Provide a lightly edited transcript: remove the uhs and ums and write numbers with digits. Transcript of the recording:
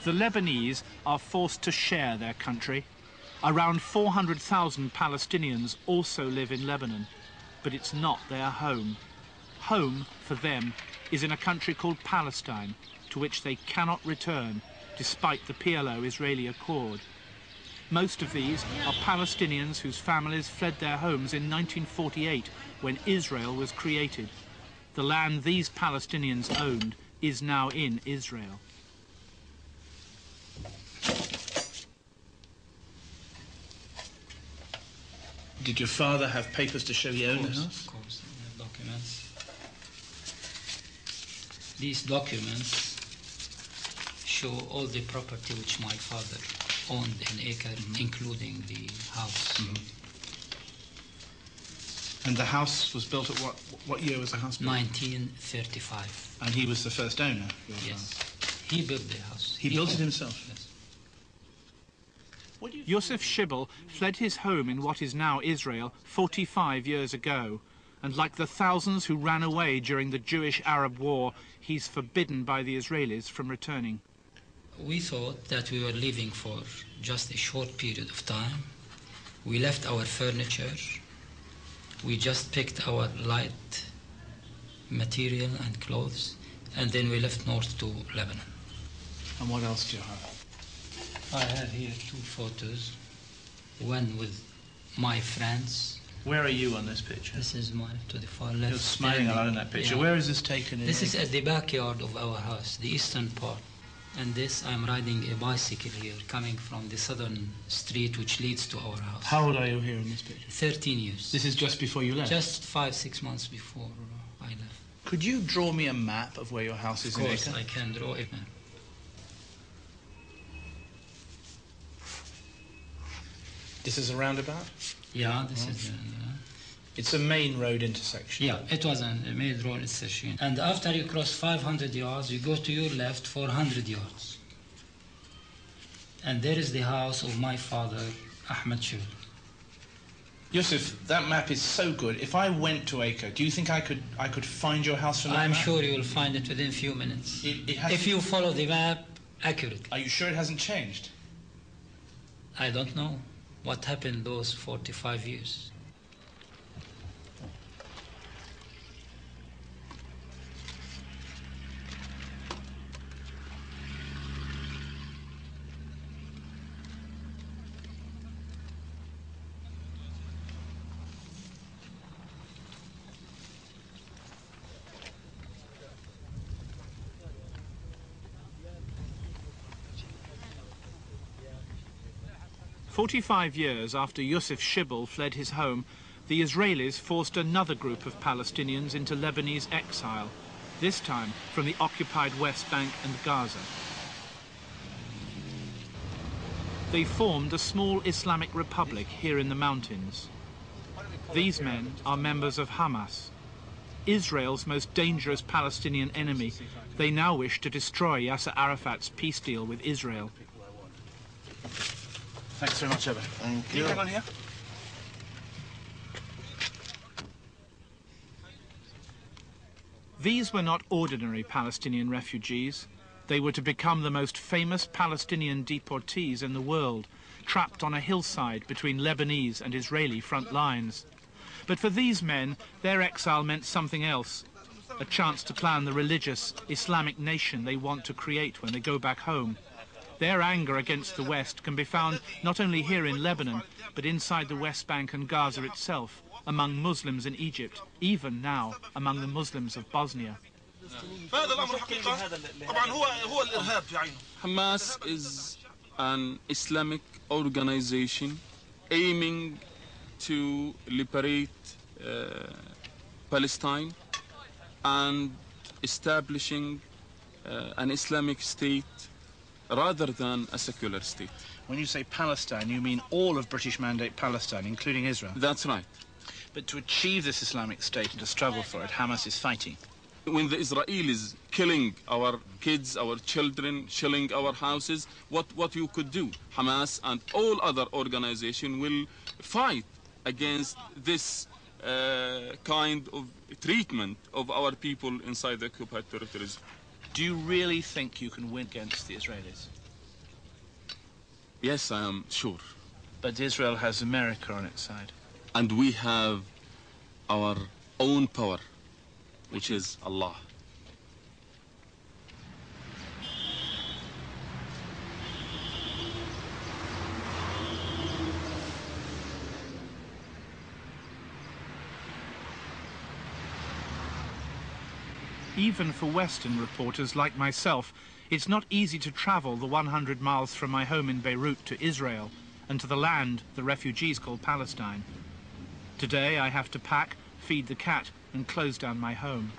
The Lebanese are forced to share their country. Around 400,000 Palestinians also live in Lebanon, but it's not their home. Home, for them, is in a country called Palestine, to which they cannot return, despite the PLO-Israeli accord. Most of these are Palestinians whose families fled their homes in 1948, when Israel was created. The land these Palestinians owned is now in Israel. Did your father have papers to show he owned the house? Of course, documents. These documents show all the property which my father owned in acre, including the house. And the house was built at what year was the house built? 1935. And he was the first owner? Yes. He built the house. He built it himself? Yes. Yosef Shibble fled his home in what is now Israel 45 years ago, and like the thousands who ran away during the Jewish-Arab War, he's forbidden by the Israelis from returning. We thought that we were leaving for just a short period of time. We left our furniture. We just picked our light material and clothes, and then we left north to Lebanon. And what else do you have? I have here two photos, one with my friends. Where are you on this picture? This is mine to the far left. You're smiling a lot in that picture. Yeah. Where is this taken in? This is at the backyard of our house, the eastern part. And this, I'm riding a bicycle here, coming from the southern street which leads to our house. How old are you here in this picture? 13 years. This is just before you left? Just 5-6 months before I left. Could you draw me a map of where your house is in Acre? Of course, I can draw a map. This is a roundabout? Yeah, this is... It's a main road intersection. Yeah, it was a main road intersection. And after you cross 500 yards, you go to your left 400 yards. And there is the house of my father, Ahmed Shibble. Yosef, that map is so good. If I went to Acre, do you think I could find your house from that I'm map? sure you will find it within a few minutes. If you follow the map accurately. Are you sure it hasn't changed? I don't know what happened those 45 years. "45 years after Yosef Shibble fled his home, the Israelis forced another group of Palestinians into Lebanese exile, this time from the occupied West Bank and Gaza. They formed a small Islamic republic here in the mountains. These men are members of Hamas, Israel's most dangerous Palestinian enemy. They now wish to destroy Yasser Arafat's peace deal with Israel. Thanks very much, Evan. Thank Can you hang on here? These were not ordinary Palestinian refugees. They were to become the most famous Palestinian deportees in the world, trapped on a hillside between Lebanese and Israeli front lines. But for these men, their exile meant something else, a chance to plan the religious Islamic nation they want to create when they go back home. Their anger against the West can be found not only here in Lebanon, but inside the West Bank and Gaza itself, among Muslims in Egypt, even now among the Muslims of Bosnia. Hamas is an Islamic organization aiming to liberate Palestine and establishing an Islamic state rather than a secular state. When you say Palestine, you mean all of British Mandate Palestine, including Israel? That's right. But to achieve this Islamic state and to struggle for it, Hamas is fighting. When the Israelis killing our kids, our children, shelling our houses, what you could do? Hamas and all other organizations will fight against this kind of treatment of our people inside the occupied territories. Do you really think you can win against the Israelis? Yes, I am sure. But Israel has America on its side. And we have our own power, which is Allah. Even for Western reporters like myself, it's not easy to travel the 100 miles from my home in Beirut to Israel and to the land the refugees call Palestine. Today I have to pack, feed the cat and close down my home.